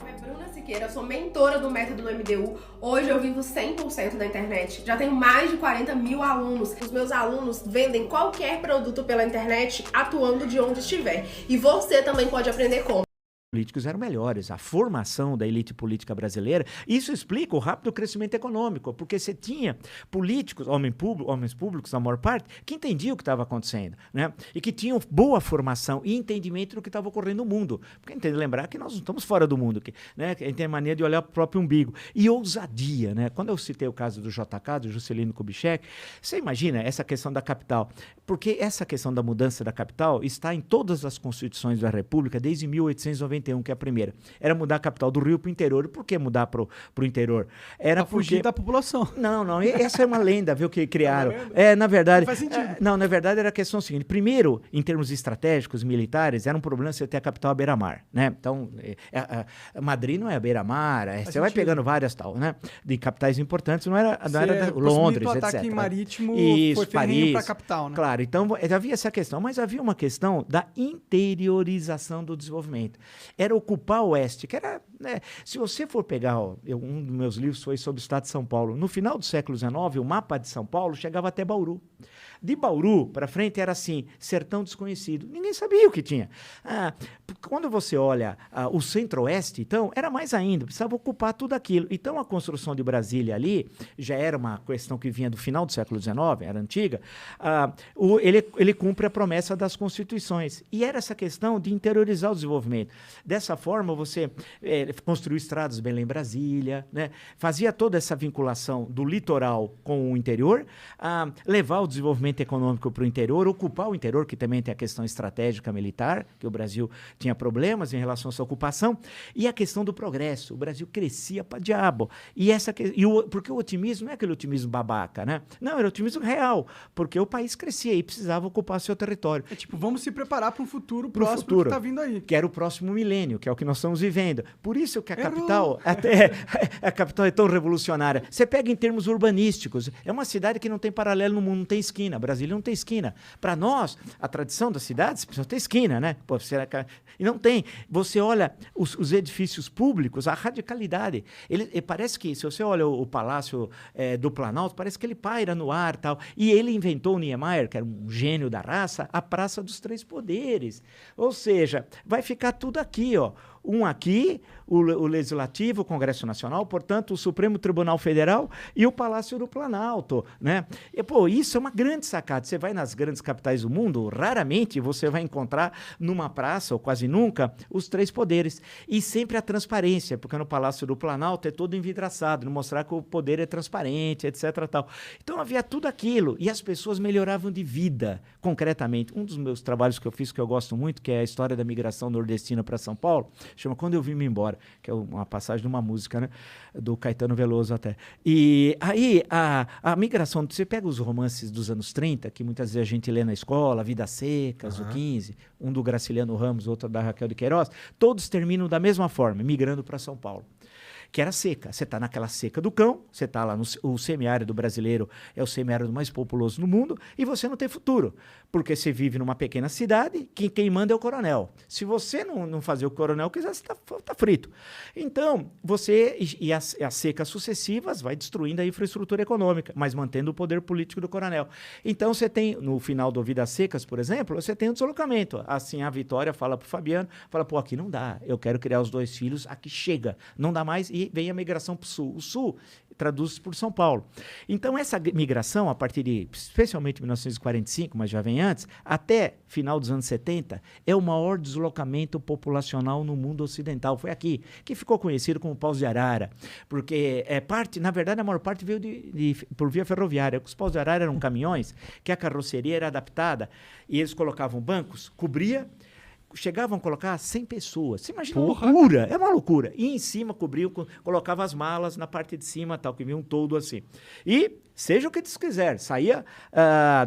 Meu nome é Bruna Siqueira, eu sou mentora do método MDU. Hoje eu vivo 100% da internet. Já tenho mais de 40 mil alunos. Os meus alunos vendem qualquer produto pela internet, atuando de onde estiver. E você também pode aprender como. Políticos eram melhores, a formação da elite política brasileira, isso explica o rápido crescimento econômico, porque você tinha políticos, homens públicos, na maior parte, que entendiam o que estava acontecendo, né? E que tinham boa formação e entendimento do que estava ocorrendo no mundo. Porque tem que lembrar que nós não estamos fora do mundo, né? A gente tem a mania de olhar para o próprio umbigo. E ousadia, né? Quando eu citei o caso do JK, do Juscelino Kubitschek, você imagina essa questão da capital, porque essa questão da mudança da capital está em todas as constituições da República desde 1891, que é a primeira. Era mudar a capital do Rio para o interior. E por que mudar para o interior? Era pra fugir da população. Não. Essa é uma lenda, viu, que criaram. Na verdade... Não faz sentido. Na verdade, era a questão seguinte. Primeiro, em termos estratégicos, militares, era um problema você ter a capital à beira-mar, né? Então, Madrid não é à beira-mar, você vai pegando várias tal, né? De capitais importantes, não era Londres, etc. O ataque marítimo foi Paris, para a capital, né? Claro, então havia essa questão, mas havia uma questão da interiorização do desenvolvimento. Era ocupar o oeste, que era, né, se você for pegar, um dos meus livros foi sobre o estado de São Paulo, no final do século XIX, o mapa de São Paulo chegava até Bauru. De Bauru para frente era assim, sertão desconhecido. Ninguém sabia o que tinha. Quando você olha o centro-oeste, então, era mais ainda, precisava ocupar tudo aquilo. Então, a construção de Brasília ali já era uma questão que vinha do final do século XIX, era antiga. Ele cumpre a promessa das constituições. E era essa questão de interiorizar o desenvolvimento. Dessa forma, você construiu estradas Belém Brasília, né? Fazia toda essa vinculação do litoral com o interior, levar o desenvolvimento econômico para o interior, ocupar o interior, que também tem a questão estratégica militar, que o Brasil tinha problemas em relação a essa ocupação, e a questão do progresso. O Brasil crescia para diabo. Porque o otimismo não é aquele otimismo babaca, né? Não, era otimismo real, porque o país crescia e precisava ocupar seu território. É tipo, vamos se preparar para um futuro próximo que está vindo aí. Que era o próximo milênio, que é o que nós estamos vivendo. Por isso que a capital, a capital é tão revolucionária. Você pega em termos urbanísticos, é uma cidade que não tem paralelo no mundo, não tem esquina. Brasília não tem esquina. Para nós, a tradição das cidades precisa ter esquina, né? E não tem. Você olha os edifícios públicos, a radicalidade. Parece que, se você olha o Palácio do Planalto, parece que ele paira no ar e tal. E ele inventou, o Niemeyer, que era um gênio da raça, a Praça dos Três Poderes. Ou seja, vai ficar tudo aqui, ó. Um aqui, o Legislativo, o Congresso Nacional, portanto, o Supremo Tribunal Federal e o Palácio do Planalto, né? Isso é uma grande sacada. Você vai nas grandes capitais do mundo, raramente você vai encontrar numa praça, ou quase nunca, os três poderes. E sempre a transparência, porque no Palácio do Planalto é todo envidraçado, não mostrar que o poder é transparente, etc. Tal. Então havia tudo aquilo, e as pessoas melhoravam de vida, concretamente. Um dos meus trabalhos que eu fiz, que eu gosto muito, que é a história da migração nordestina para São Paulo, chama Quando Eu Vim-me Embora, que é uma passagem de uma música, né? Do Caetano Veloso até. E aí, a migração, você pega os romances dos anos 30, que muitas vezes a gente lê na escola, Vidas Secas, o 15, um do Graciliano Ramos, outro da Raquel de Queiroz, todos terminam da mesma forma, migrando para São Paulo. Que era seca. Você está naquela seca do cão, você está lá o semiárido brasileiro é o semiárido mais populoso no mundo, e você não tem futuro, porque você vive numa pequena cidade, que quem manda é o coronel. Se você não fazer o que o coronel quiser, você está frito. Então, as secas sucessivas vai destruindo a infraestrutura econômica, mas mantendo o poder político do coronel. Então, você tem, no final do Vidas Secas, por exemplo, você tem o deslocamento. Assim, a Vitória fala para o Fabiano, fala, aqui não dá, eu quero criar os 2 filhos, aqui chega, não dá mais, e vem a migração para o sul. O sul traduz por São Paulo. Então, essa migração, a partir de, especialmente 1945, mas já vem antes, até final dos anos 70, é o maior deslocamento populacional no mundo ocidental. Foi aqui, que ficou conhecido como Paus de Arara, porque na verdade, a maior parte veio por via ferroviária. Os Paus de Arara eram caminhões que a carroceria era adaptada e eles colocavam bancos, cobria, chegavam a colocar 100 pessoas. Você imagina uma loucura, é uma loucura. E em cima cobriam, colocava as malas na parte de cima, tal, que vinha um todo assim. E seja o que Deus quiser, saía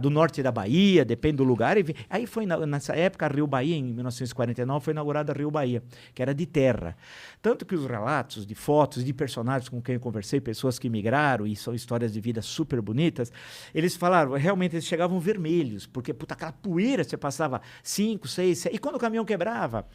do norte da Bahia, depende do lugar. Aí foi, nessa época, a Rio Bahia, em 1949, foi inaugurada a Rio Bahia, que era de terra. Tanto que os relatos de fotos, de personagens com quem eu conversei, pessoas que migraram, e são histórias de vida super bonitas, eles falaram, realmente, eles chegavam vermelhos, porque, aquela poeira, você passava 5, 6, 7, e quando o caminhão caminhão quebrava.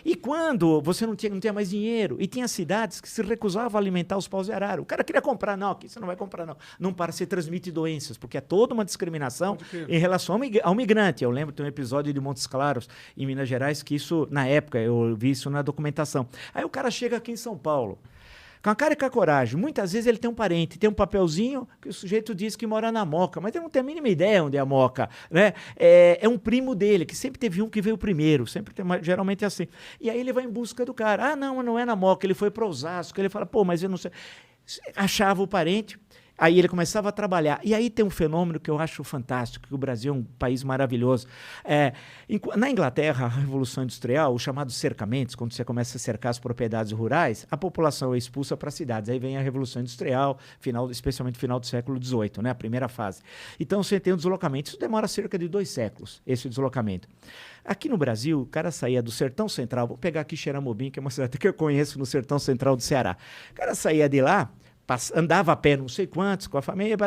E quando você não tinha mais dinheiro, e tinha cidades que se recusavam a alimentar os paus de arara. O cara queria comprar, não, aqui você não vai comprar, não. Não para, se transmite doenças, porque é toda uma discriminação em relação ao migrante. Eu lembro de um episódio de Montes Claros, em Minas Gerais, que isso, na época, eu vi isso na documentação. Aí o cara chega aqui em São Paulo, com a cara e com a coragem. Muitas vezes ele tem um parente, tem um papelzinho que o sujeito diz que mora na Moca, mas ele não tem a mínima ideia onde é a Moca, né? É um primo dele, que sempre teve um que veio primeiro, geralmente é assim. E aí ele vai em busca do cara. Ah, não é na Moca, ele foi para Osasco. Ele fala, pô, mas eu não sei. Achava o parente. Aí ele começava a trabalhar. E aí tem um fenômeno que eu acho fantástico, que o Brasil é um país maravilhoso. Na Inglaterra, a Revolução Industrial, os chamados cercamentos, quando você começa a cercar as propriedades rurais, a população é expulsa para as cidades. Aí vem a Revolução Industrial, especialmente no final do século XVIII, né, a primeira fase. Então você tem um deslocamento. Isso demora cerca de 2 séculos, esse deslocamento. Aqui no Brasil, o cara saía do Sertão Central, vou pegar aqui Xeramobim, que é uma cidade que eu conheço no Sertão Central do Ceará. O cara saía de lá, andava a pé não sei quantos, com a família,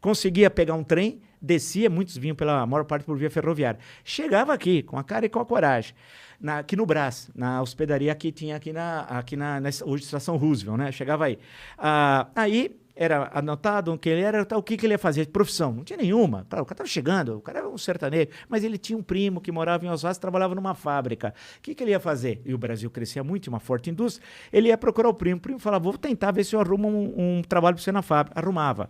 conseguia pegar um trem, descia, muitos vinham a maior parte por via ferroviária. Chegava aqui, com a cara e com a coragem, aqui no Brás, na hospedaria que tinha aqui hoje Estação Roosevelt, né? Chegava aí. Aí era anotado que ele era, o que ele ia fazer? Profissão, não tinha nenhuma. Claro, o cara estava chegando, o cara era um sertanejo, mas ele tinha um primo que morava em Osasco, trabalhava numa fábrica. O que ele ia fazer? E o Brasil crescia muito, tinha uma forte indústria. Ele ia procurar o primo falava, vou tentar ver se eu arrumo um trabalho para você na fábrica. Arrumava.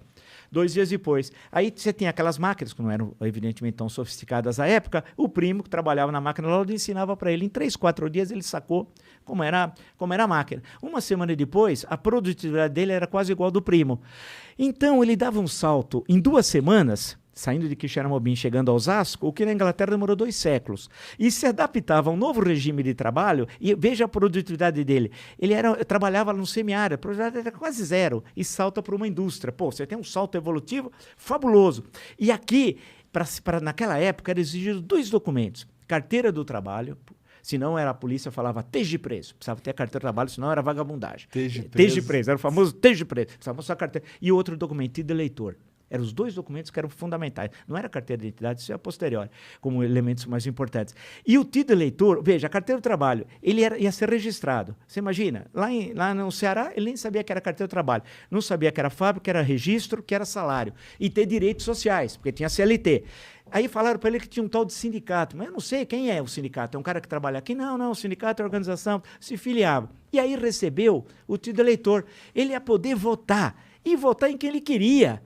2 dias depois. Aí você tinha aquelas máquinas, que não eram, evidentemente, tão sofisticadas à época. O primo, que trabalhava na máquina, lá ensinava para ele. Em 3, 4 dias, ele sacou como era a máquina. Uma semana depois, a produtividade dele era quase igual ao do primo. Então, ele dava um salto em 2 semanas, saindo de Quixeramobim, chegando a Osasco, o que na Inglaterra demorou 2 séculos. E se adaptava a um novo regime de trabalho, e veja a produtividade dele. Ele trabalhava no semiárido, a produtividade era quase 0, e salta para uma indústria. Pô, você tem um salto evolutivo fabuloso. E aqui, naquela época, era exigido 2 documentos. Carteira do trabalho, senão a polícia falava TG preso. Precisava ter a carteira de trabalho, senão era vagabundagem. TG preso, era o famoso TG preso. Precisava mostrar a carteira. E outro documento de eleitor. Eram os 2 documentos que eram fundamentais. Não era carteira de identidade, isso é a posteriori, como elementos mais importantes. E o título eleitor, veja, a carteira do trabalho, ele ia ser registrado. Você imagina, lá no Ceará, ele nem sabia que era carteira do trabalho. Não sabia que era fábrica, que era registro, que era salário. E ter direitos sociais, porque tinha CLT. Aí falaram para ele que tinha um tal de sindicato. Mas eu não sei quem é o sindicato. É um cara que trabalha aqui? Não, o sindicato é a organização. Se filiava. E aí recebeu o título eleitor. Ele ia poder votar. E votar em quem ele queria.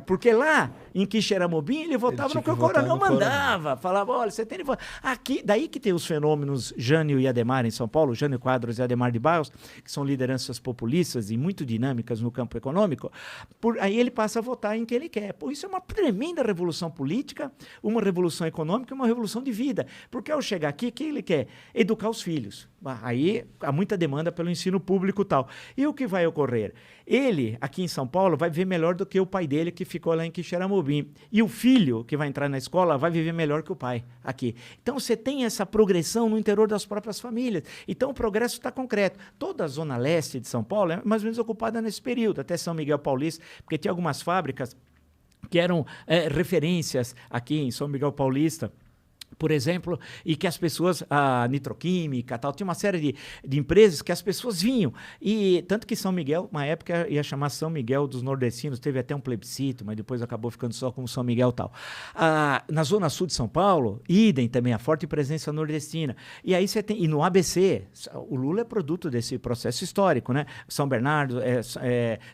Porque lá em Quixeramobim ele votava no que o coronel mandava. Falava, olha, você tem de votar. Aqui, daí que tem os fenômenos Jânio e Adhemar em São Paulo, Jânio Quadros e Adhemar de Barros, que são lideranças populistas e muito dinâmicas no campo econômico. Aí ele passa a votar em quem ele quer. Pô, isso é uma tremenda revolução política, uma revolução econômica e uma revolução de vida. Porque ao chegar aqui, o que ele quer? Educar os filhos. Aí há muita demanda pelo ensino público e tal. E o que vai ocorrer? Ele, aqui em São Paulo, vai viver melhor do que o pai dele, que ficou lá em Quixeramobim. E o filho, que vai entrar na escola, vai viver melhor que o pai aqui. Então, você tem essa progressão no interior das próprias famílias. Então, o progresso está concreto. Toda a zona leste de São Paulo é mais ou menos ocupada nesse período, até São Miguel Paulista, porque tinha algumas fábricas que eram referências aqui em São Miguel Paulista, por exemplo, e que as pessoas, a Nitroquímica, tal, tinha uma série de empresas que as pessoas vinham. E tanto que São Miguel, uma época, ia chamar São Miguel dos Nordestinos, teve até um plebiscito, mas depois acabou ficando só como São Miguel tal. Na Zona Sul de São Paulo, idem também, a forte presença nordestina. E aí você tem, e no ABC, o Lula é produto desse processo histórico, né? São Bernardo,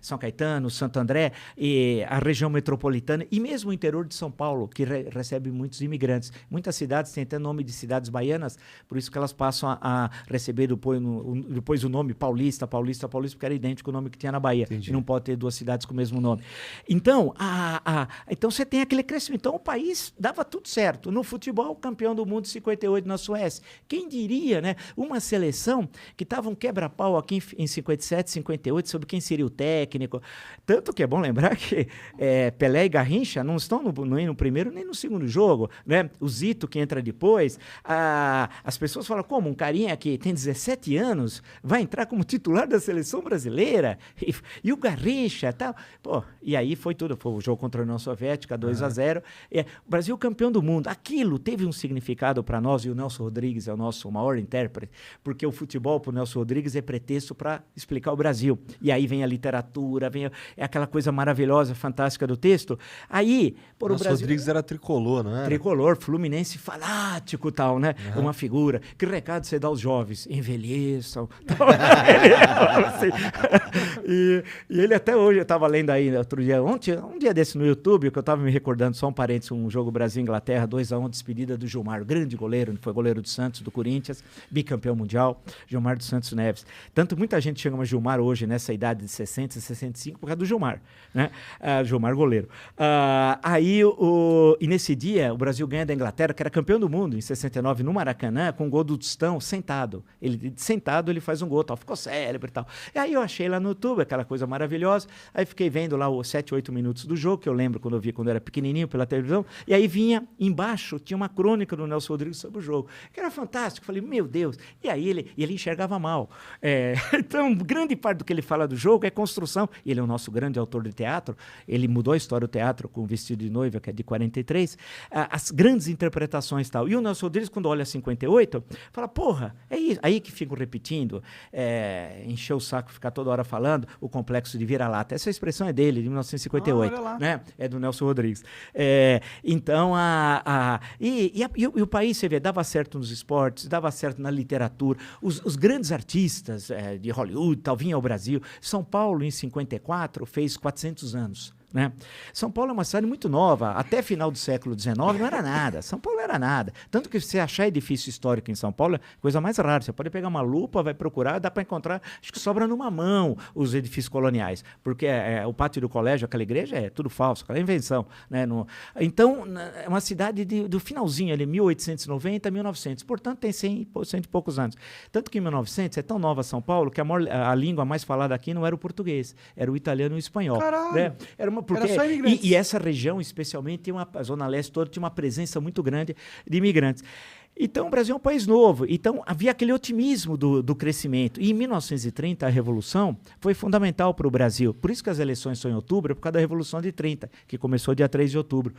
São Caetano, Santo André, e a região metropolitana, e mesmo o interior de São Paulo, que recebe muitos imigrantes. Muitas cidades têm até nome de cidades baianas, por isso que elas passam a receber depois o nome Paulista, porque era idêntico ao nome que tinha na Bahia. Entendi. E não pode ter 2 cidades com o mesmo nome. Então, então você tem aquele crescimento. Então, o país dava tudo certo. No futebol, campeão do mundo em 58 na Suécia. Quem diria, né? Uma seleção que estava um quebra-pau aqui em 57, 58, sobre quem seria o técnico. Tanto que é bom lembrar que Pelé e Garrincha não estão nem no primeiro nem no segundo jogo, né? O Zito, que entra depois, as pessoas falam, como um carinha que tem 17 anos vai entrar como titular da seleção brasileira? E o Garrincha e tal. Pô, e aí foi tudo. Foi o jogo contra a União Soviética, 2-0. O Brasil campeão do mundo. Aquilo teve um significado para nós, e o Nelson Rodrigues é o nosso maior intérprete, porque o futebol para o Nelson Rodrigues é pretexto para explicar o Brasil. E aí vem a literatura, é aquela coisa maravilhosa, fantástica do texto. Aí, o Nelson Brasil... Rodrigues era tricolor, não era? Tricolor, fluminense fanático e tal, né? Uma figura. Que recado você dá aos jovens? Envelheçam. E ele até hoje, eu estava lendo aí outro dia, um dia desse no YouTube, que eu estava me recordando, só um parênteses, um jogo Brasil-Inglaterra, 2-1, despedida do Gilmar, grande goleiro, foi goleiro do Santos, do Corinthians, bicampeão mundial, Gilmar dos Santos Neves. Tanto muita gente chama Gilmar hoje, nessa idade de 60, 65, por causa do Gilmar, né? Gilmar goleiro. E nesse dia, o Brasil ganha da Inglaterra, que era campeão do mundo, em 69, no Maracanã, com um gol do Tostão, sentado. Ele faz um gol, tal, ficou célebre e tal. E aí eu achei lá no YouTube, aquela coisa maravilhosa, aí fiquei vendo lá os 7, 8 minutos do jogo, que eu lembro quando eu vi quando eu era pequenininho pela televisão, e aí vinha embaixo, tinha uma crônica do Nelson Rodrigues sobre o jogo, que era fantástico. Falei, meu Deus. E aí ele enxergava mal. Então, grande parte do que ele fala do jogo é construção. Ele é o nosso grande autor de teatro, ele mudou a história do teatro com o Vestido de Noiva, que é de 43, as grandes interpretações e tal. E o Nelson Rodrigues, quando olha 58, fala, porra, é isso. Aí que fico repetindo, encher o saco, ficar toda hora falando, o complexo de vira-lata. Essa expressão é dele, de 1958, né? É do Nelson Rodrigues. Então, e o país, você vê, dava certo nos esportes, dava certo na literatura, os grandes artistas de Hollywood, tal, vinham ao Brasil. São Paulo, em 54, fez 400 anos. Né? São Paulo é uma cidade muito nova, até final do século XIX não era nada, São Paulo era nada, tanto que você achar edifício histórico em São Paulo é coisa mais rara, você pode pegar uma lupa, vai procurar, dá para encontrar, acho que sobra numa mão os edifícios coloniais, porque o pátio do colégio, aquela igreja é tudo falso, aquela invenção, né? Então é uma cidade do finalzinho ali, 1890, 1900, portanto tem 100 e poucos anos, tanto que em 1900 é tão nova São Paulo que a língua mais falada aqui não era o português, era o italiano e o espanhol. Caralho! Né? Era uma porque, era só imigrantes. E essa região, especialmente, a Zona Leste toda, tinha uma presença muito grande de imigrantes. Então, o Brasil é um país novo. Então, havia aquele otimismo do crescimento. E em 1930, a Revolução foi fundamental para o Brasil. Por isso que as eleições são em outubro, por causa da Revolução de 30, que começou dia 3 de outubro.